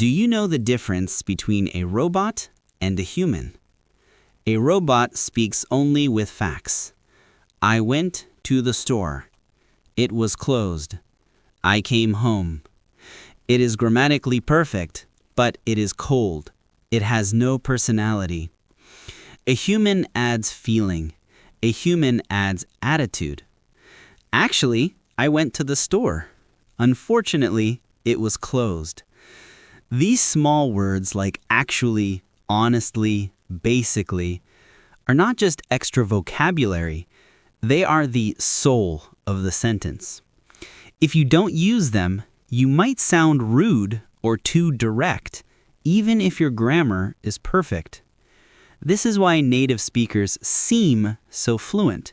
Do you know the difference between a robot and a human? A robot speaks only with facts. I went to the store. It was closed. I came home. It is grammatically perfect, but it is cold. It has no personality. A human adds feeling. A human adds attitude. Actually, I went to the store. Unfortunately, it was closed. These small words like actually, honestly, basically, are not just extra vocabulary. They are the soul of the sentence. If you don't use them, you might sound rude or too direct, even if your grammar is perfect. This is why native speakers seem so fluent.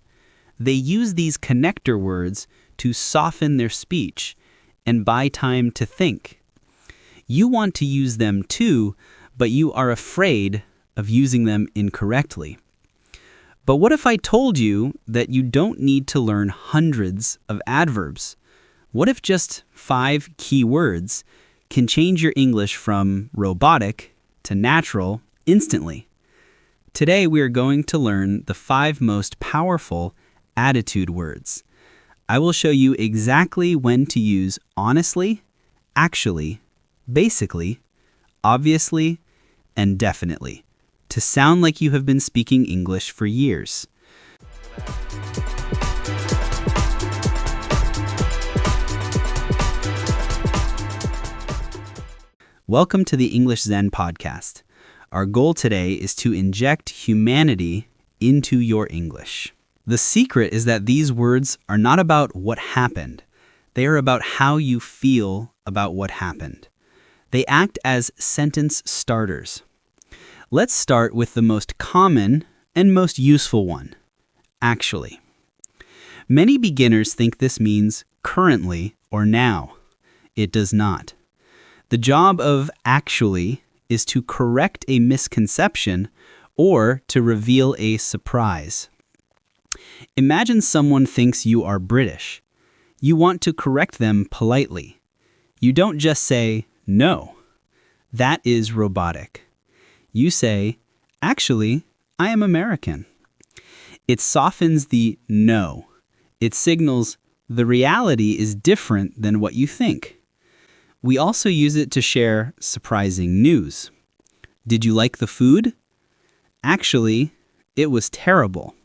They use these connector words to soften their speech and buy time to think. You want to use them too, but you are afraid of using them incorrectly. But what if I told you that you don't need to learn hundreds of adverbs? What if just 5 key words can change your English from robotic to natural instantly? Today we are going to learn the 5 most powerful attitude words. I will show you exactly when to use honestly, actually, basically, obviously, and definitely to sound like you have been speaking English for years. Welcome to the English Zen Podcast. Our goal today is to inject humanity into your English. The secret is that these words are not about what happened. They are about how you feel about what happened. They act as sentence starters. Let's start with the most common and most useful one, actually. Many beginners think this means currently or now. It does not. The job of actually is to correct a misconception or to reveal a surprise. Imagine someone thinks you are British. You want to correct them politely. You don't just say, no. That is robotic. You say, actually, I am American. It softens the no. It signals the reality is different than what you think. We also use it to share surprising news. Did you like the food? Actually, it was terrible.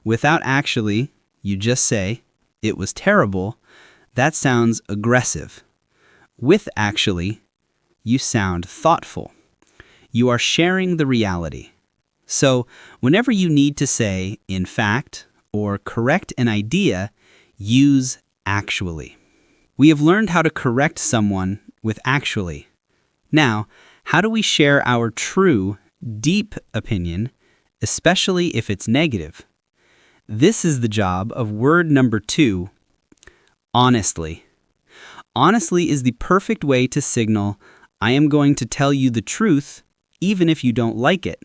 Without actually, you just say, it was terrible. That sounds aggressive. With actually, you sound thoughtful. You are sharing the reality. So, whenever you need to say, in fact, or correct an idea, use actually. We have learned how to correct someone with actually. Now, how do we share our true, deep opinion, especially if it's negative? This is the job of word number 2, honestly. Honestly is the perfect way to signal, I am going to tell you the truth, even if you don't like it.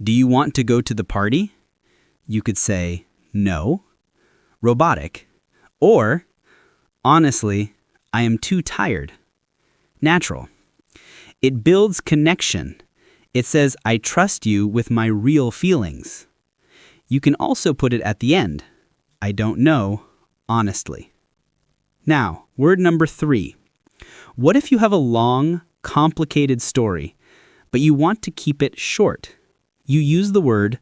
Do you want to go to the party? You could say, no, robotic, or, honestly, I am too tired, natural. It builds connection. It says, I trust you with my real feelings. You can also put it at the end, I don't know, honestly. Now, word number 3. What if you have a long, complicated story, but you want to keep it short? You use the word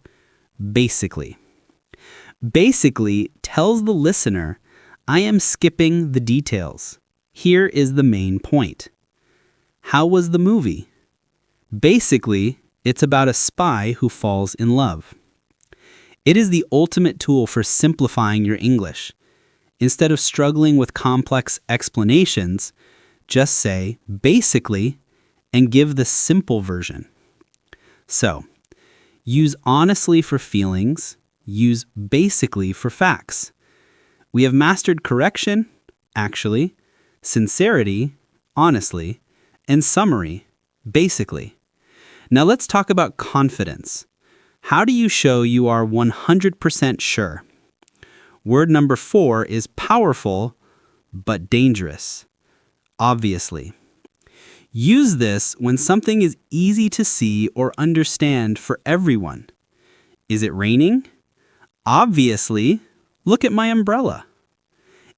basically. Basically tells the listener, I am skipping the details. Here is the main point. How was the movie? Basically, it's about a spy who falls in love. It is the ultimate tool for simplifying your English. Instead of struggling with complex explanations, just say basically and give the simple version. So, use honestly for feelings, use basically for facts. We have mastered correction, actually, sincerity, honestly, and summary, basically. Now let's talk about confidence. How do you show you are 100% sure? Word number 4 is powerful, but dangerous. Obviously. Use this when something is easy to see or understand for everyone. Is it raining? Obviously, look at my umbrella.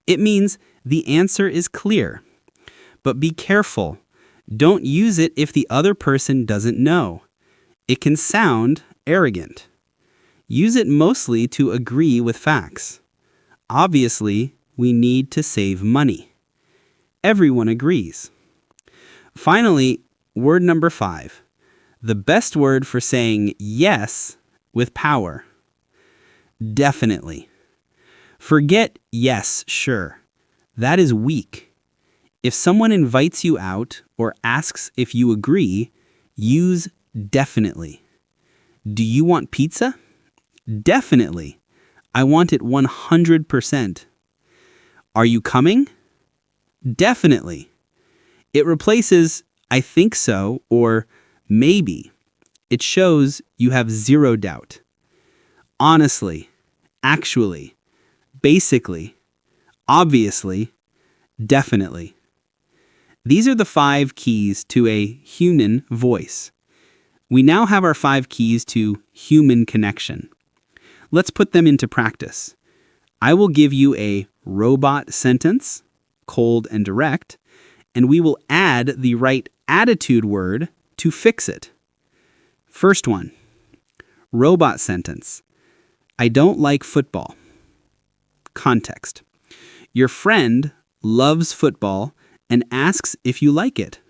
It means the answer is clear. But be careful. Don't use it if the other person doesn't know. It can sound arrogant. Use it mostly to agree with facts. Obviously, we need to save money. Everyone agrees. Finally, word number 5. The best word for saying yes with power. Definitely. Forget yes, sure. That is weak. If someone invites you out or asks if you agree, use definitely. Do you want pizza? Definitely. I want it 100%. Are you coming? Definitely. It replaces I think so or maybe. It shows you have zero doubt. Honestly, actually, basically, obviously, definitely. These are the 5 keys to a human voice. We now have our 5 keys to human connection. Let's put them into practice. I will give you a robot sentence, cold and direct, and we will add the right attitude word to fix it. First one, robot sentence. I don't like football. Context. Your friend loves football and asks if you like it.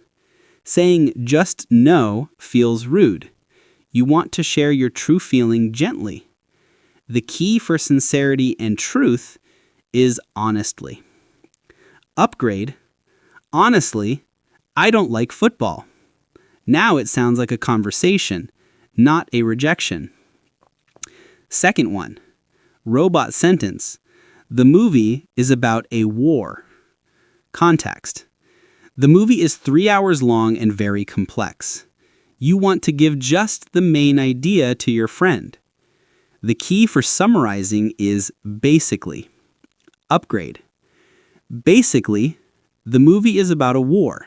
Saying just no feels rude. You want to share your true feeling gently. The key for sincerity and truth is honestly. Upgrade. Honestly, I don't like football. Now it sounds like a conversation, not a rejection. Second one, robot sentence. The movie is about a war. Context. The movie is 3 hours long and very complex. You want to give just the main idea to your friend. The key for summarizing is basically. Upgrade. Basically, the movie is about a war.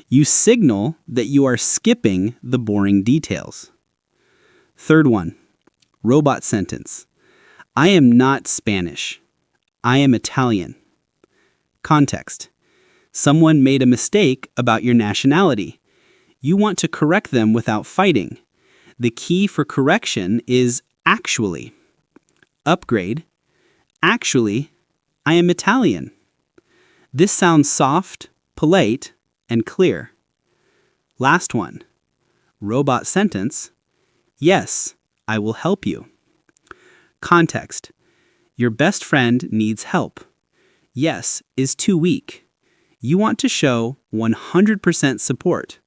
You signal that you are skipping the boring details. Third one, robot sentence. I am not Spanish. I am Italian. Context. Someone made a mistake about your nationality. You want to correct them without fighting. The key for correction is actually. Upgrade. Actually, I am Italian. This sounds soft, polite, and clear. Last one. Robot sentence. Yes, I will help you. Context. Your best friend needs help. Yes is too weak. You want to show 100% support.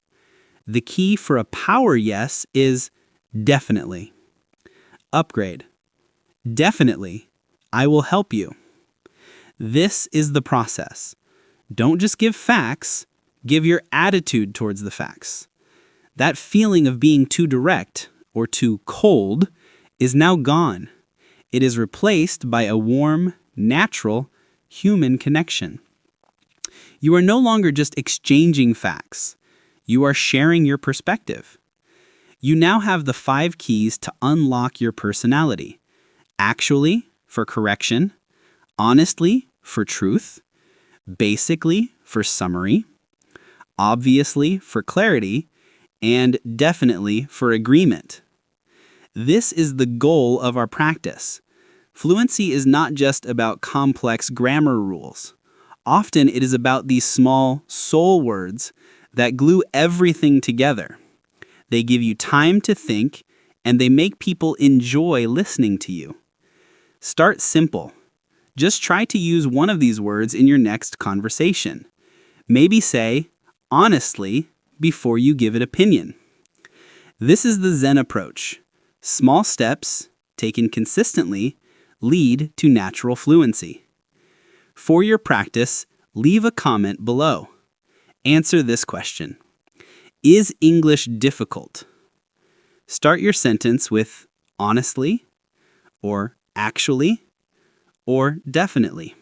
The key for a power yes is definitely. Upgrade. Definitely, I will help you. This is the process. Don't just give facts, give your attitude towards the facts. That feeling of being too direct or too cold is now gone. It is replaced by a warm, natural, human connection. You are no longer just exchanging facts. You are sharing your perspective. You now have the 5 keys to unlock your personality. Actually, for correction. Honestly, for truth. Basically, for summary. Obviously, for clarity. And definitely for agreement. This is the goal of our practice. Fluency is not just about complex grammar rules. Often it is about these small soul words that glue everything together. They give you time to think, and they make people enjoy listening to you. Start simple. Just try to use one of these words in your next conversation. Maybe say, honestly, before you give it opinion. This is the Zen approach. Small steps, taken consistently, lead to natural fluency. For your practice, leave a comment below. Answer this question. Is English difficult? Start your sentence with honestly, or actually, or definitely.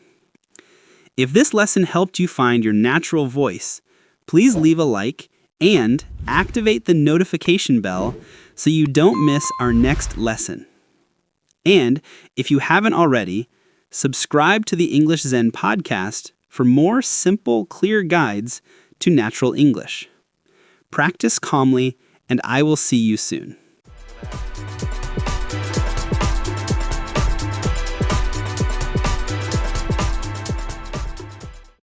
If this lesson helped you find your natural voice, Please leave a like and activate the notification bell so you don't miss our next lesson. And if you haven't already, subscribe to the English Zen Podcast for more simple, clear guides to natural English. Practice calmly, and I will see you soon.